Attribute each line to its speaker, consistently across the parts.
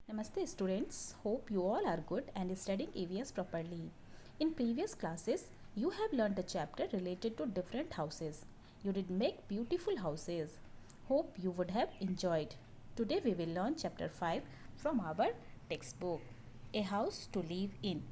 Speaker 1: Namaste students, hope you all are good and studying EVS properly. In previous classes, you have learned a chapter related to different houses. You did make beautiful houses. Hope you would have enjoyed. Today we will learn chapter 5 from our textbook. A house to live in.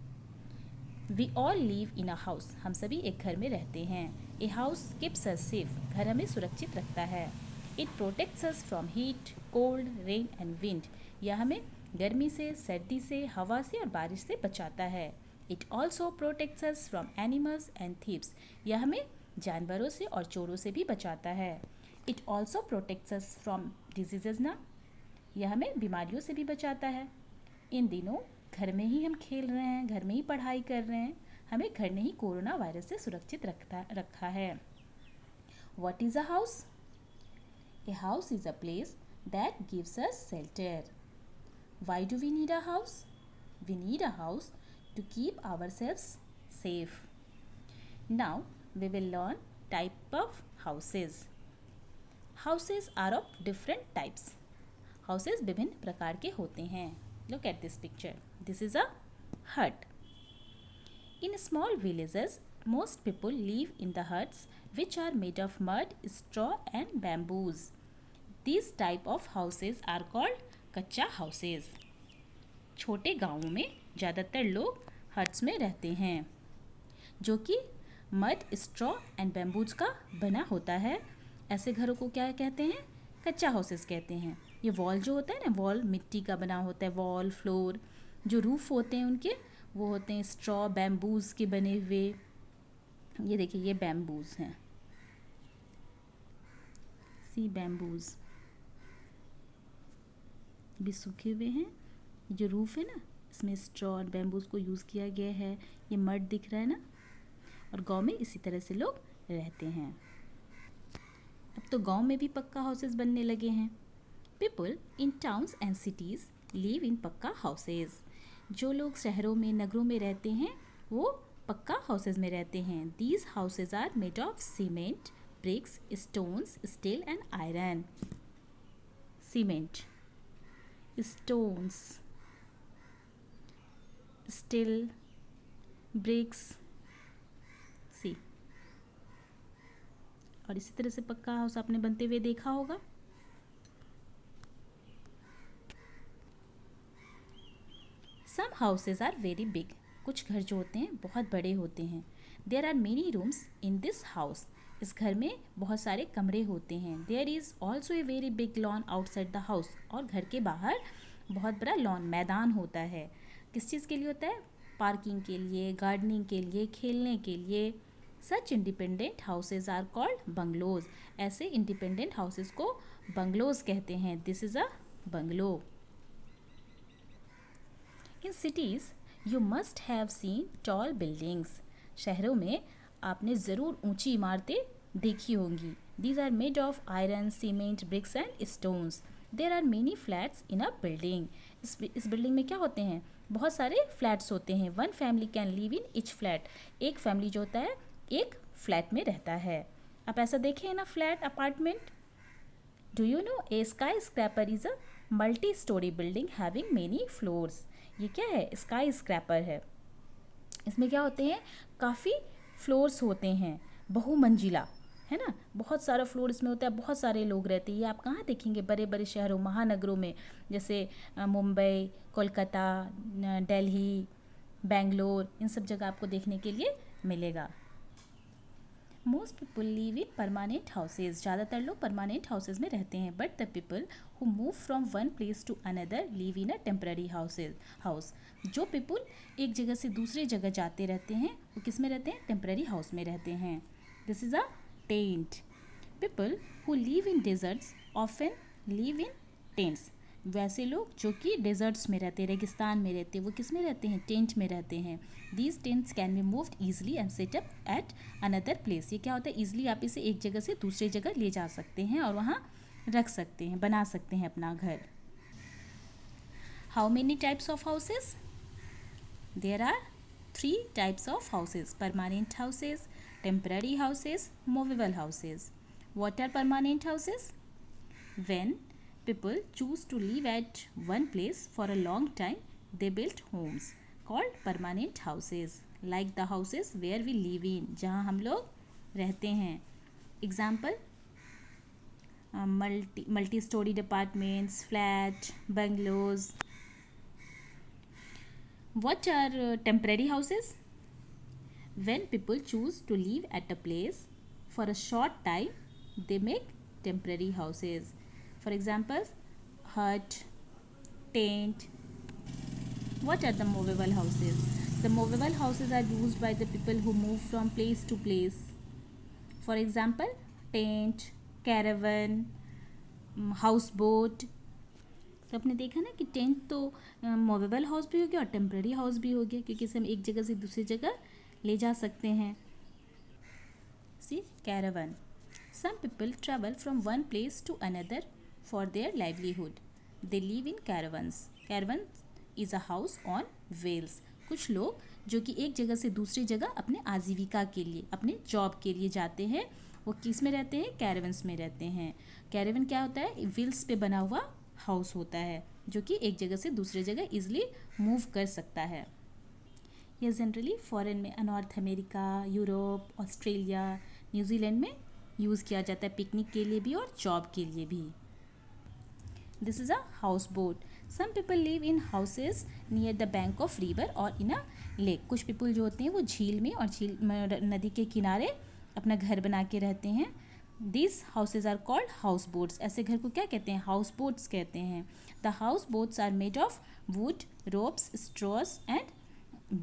Speaker 1: We all live in a house. हम सभी एक घर में रहते हैं. A house keeps us safe. घर हमें सुरक्षित रखता है. It protects us from heat, cold, rain and wind. यह हमें गर्मी से, सर्दी से, हवा से और बारिश से बचाता है. It also protects us from animals and thieves. यह हमें जानवरों से और चोरों से भी बचाता है. It also protects us from diseases ना. यह हमें बीमारियों से भी बचाता है. इन दिनों घर में ही हम खेल रहे हैं, घर में ही पढ़ाई कर रहे हैं. हमें घर ने ही कोरोना वायरस से सुरक्षित रखा है. What is a house? A house is a place that gives us shelter. Why do we need a house? We need a house to keep ourselves safe. Now we will learn type of houses. Houses are of different types. Houses विभिन्न प्रकार के होते हैं. Look at this picture. This is a hut. In small villages, most people live in the huts which are made of mud, straw and bamboos. These type of houses are called कच्चा houses. छोटे गांवों में ज़्यादातर लोग huts में रहते हैं जो कि मड, स्ट्रॉ एंड बैम्बूज का बना होता है. ऐसे घरों को क्या कहते हैं? कच्चा हाउसेज कहते हैं. ये वॉल जो होता है ना, वॉल मिट्टी का बना होता है. वॉल, फ्लोर, जो रूफ होते हैं उनके, वो होते हैं स्ट्रॉ, बैम्बूज के बने हुए. ये देखिए, ये बैम्बूज हैं. सी बैम्बूज भी सूखे हुए हैं. जो रूफ है ना, इसमें स्ट्रॉ और बैम्बूज को यूज़ किया गया है. ये मड दिख रहा है ना, और गांव में इसी तरह से लोग रहते हैं. अब तो गांव में भी पक्का हाउसेस बनने लगे हैं. People in towns and cities live in पक्का हाउसेज. जो लोग शहरों में, नगरों में रहते हैं, वो पक्का हाउसेज में रहते हैं. These houses are made of cement, bricks, stones, steel and iron. Cement, stones, steel, bricks, सी. और इसी तरह से पक्का हाउस आपने बनते हुए देखा होगा. Some houses are very big. कुछ घर जो होते हैं बहुत बड़े होते हैं. There are many rooms in this house. इस घर में बहुत सारे कमरे होते हैं. There is also a very big lawn outside the house. और घर के बाहर बहुत बड़ा लॉन, मैदान होता है. किस चीज़ के लिए होता है? पार्किंग के लिए, गार्डनिंग के लिए, खेलने के लिए. Such independent houses are called bungalows. ऐसे इंडिपेंडेंट हाउसेज को बंगलोज कहते हैं. This is a bungalow. In cities you must have seen tall buildings. शहरों में आपने ज़रूर ऊंची इमारतें देखी होंगी. These are made of iron, cement, bricks and stones. There are many flats in a building. इस बिल्डिंग में क्या होते हैं? बहुत सारे फ्लैट्स होते हैं. One family can live in each flat. एक फैमिली जो होता है, एक फ्लैट में रहता है. आप ऐसा देखें ना, flat, apartment. Do you know A sky scraper is a multi storey building having many floors. ये क्या है? स्काई स्क्रैपर है. इसमें क्या होते हैं? काफ़ी फ्लोर्स होते हैं, बहुमंजिला, है ना. बहुत सारा फ्लोर इसमें होता है. बहुत सारे लोग रहते हैं. ये आप कहाँ देखेंगे? बड़े बड़े शहरों, महानगरों में, जैसे मुंबई, कोलकाता, दिल्ली, बेंगलोर, इन सब जगह आपको देखने के लिए मिलेगा. Most people live in permanent houses. ज़्यादातर लोग परमानेंट हाउसेज में रहते हैं. But the people who move from one place to another live in a temporary house. जो पीपल एक जगह से दूसरी जगह जाते रहते हैं, वो किस में रहते हैं? टेम्पररी हाउस में रहते हैं. This is a tent. People who live in desserts often live in tents. वैसे लोग जो कि डेजर्ट्स में रहते हैं, रेगिस्तान में रहते हैं, वो किस में रहते हैं? टेंट में रहते हैं. These tents can be moved easily and set up at another place. ये क्या होता है? ईजिली आप इसे एक जगह से दूसरी जगह ले जा सकते हैं और वहाँ रख सकते हैं, बना सकते हैं अपना घर. How many types of houses? There are 3 types of houses: permanent houses, temporary houses, movable houses. What are permanent houses? When people choose to live at one place for a long time, they built homes called permanent houses, like the houses where we live in, जहाँ हम लोग रहते हैं. Example, multi-story apartments, flat, bungalows. What are temporary houses? When people choose to live at a place for a short time, they make temporary houses. For example, hut, tent. What are the movable houses? The movable houses are used by the people who move from place to place. For example, tent, caravan, houseboat. तो आपने देखा ना कि tent तो movable house भी हो गया और टेम्पररी हाउस भी हो गया, क्योंकि इसे हम एक जगह से दूसरी जगह ले जा सकते हैं. See caravan. Some people travel from one place to another for their livelihood. They live in caravans. Caravan is a house on wheels. कुछ लोग जो कि एक जगह से दूसरी जगह अपने आजीविका के लिए, अपने जॉब के लिए जाते हैं, वो किस में रहते हैं? कैरावन्स में रहते हैं. कैरावन क्या होता है? व्हील्स पे बना हुआ हाउस होता है जो कि एक जगह से दूसरी जगह इजीली मूव कर सकता है. यह जनरली फॉरेन में, north America, Europe, Australia, New Zealand में यूज़ किया जाता है, पिकनिक के लिए भी और जॉब के लिए भी. This is a house boat. Some people live in houses near the bank of river और इन अ लेक. कुछ पीपल जो होते हैं वो झील में और नदी के किनारे अपना घर बना के रहते हैं. These houses are called house boats. ऐसे घर को क्या कहते हैं? हाउस बोट्स कहते हैं. The house boats are made of wood, ropes, straws and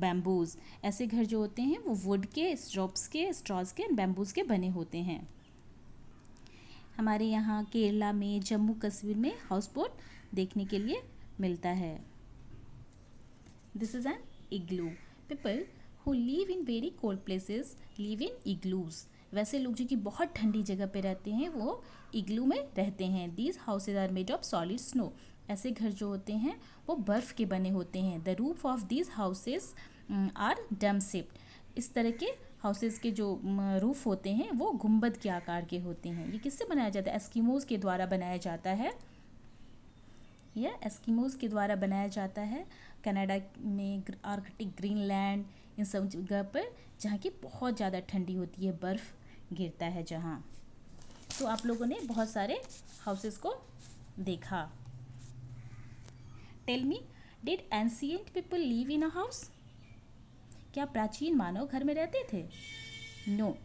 Speaker 1: bamboos. ऐसे घर जो होते हैं वो वुड के, ropes के, straws के and bamboos के बने होते हैं. हमारे यहाँ केरला में, जम्मू कश्मीर में हाउस बोट देखने के लिए मिलता है. This is an igloo. People who live in very cold places live in igloos. वैसे लोग जो कि बहुत ठंडी जगह पे रहते हैं वो इग्लू में रहते हैं. These houses are made of solid snow. ऐसे घर जो होते हैं वो बर्फ़ के बने होते हैं. The roof of these houses are dome shaped. इस तरह के हाउसेज के जो रूफ होते हैं वो गुंबद के आकार के होते हैं. ये किससे बनाया जाता है? एस्किमोज़ के द्वारा बनाया जाता है. यह एस्किमोज़ के द्वारा बनाया जाता है. कनाडा में, आर्कटिक, ग्रीनलैंड, इन सब जगह पर जहाँ की बहुत ज़्यादा ठंडी होती है, बर्फ़ गिरता है जहाँ. तो आप लोगों ने बहुत सारे हाउसेस को देखा. Tell me, did ancient people live in a house? क्या प्राचीन मानव घर में रहते थे? No,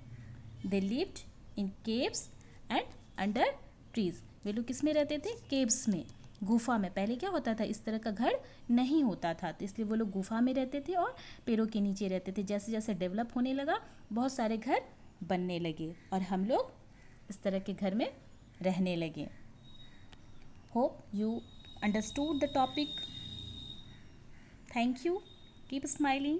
Speaker 1: they lived in caves and under trees. वे लोग किस में रहते थे? केव्स में, गुफा में. पहले क्या होता था? इस तरह का घर नहीं होता था, तो इसलिए वो लोग गुफा में रहते थे और पेड़ों के नीचे रहते थे. जैसे जैसे डेवलप होने लगा बहुत सारे घर बनने लगे और हम लोग इस तरह के घर में रहने लगे. Hope you understood the topic. Thank you. Keep smiling.